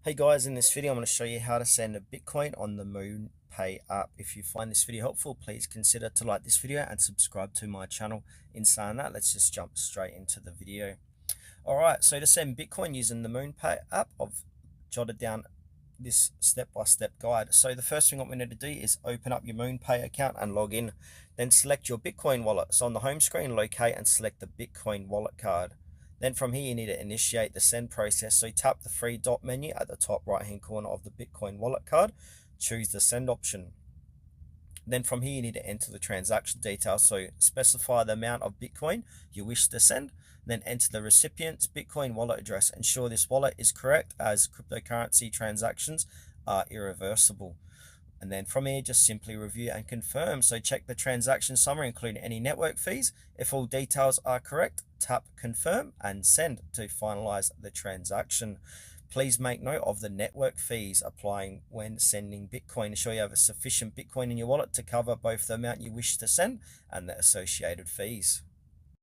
Hey guys, in this video I'm going to show you how to send a Bitcoin on the Moonpay app. If you find this video helpful, please consider to like this video and subscribe to my channel. In saying that, let's just jump straight into the video. Alright, so to send Bitcoin using the Moonpay app, I've jotted down this step-by-step guide. So the first thing what we need to do is open up your Moonpay account and log in. Then select your Bitcoin wallet. So on the home screen, locate and select the Bitcoin wallet card. Then from here, you need to initiate the send process. So tap the three dot menu at the top right hand corner of the Bitcoin wallet card. Choose the send option. Then from here, you need to enter the transaction details. So specify the amount of Bitcoin you wish to send. Then enter the recipient's Bitcoin wallet address. Ensure this wallet is correct, as cryptocurrency transactions are irreversible. And then from here, just simply review and confirm. So check the transaction summary, including any network fees. If all details are correct, tap confirm and send to finalize the transaction. Please make note of the network fees applying when sending Bitcoin. Ensure you have a sufficient Bitcoin in your wallet to cover both the amount you wish to send and the associated fees.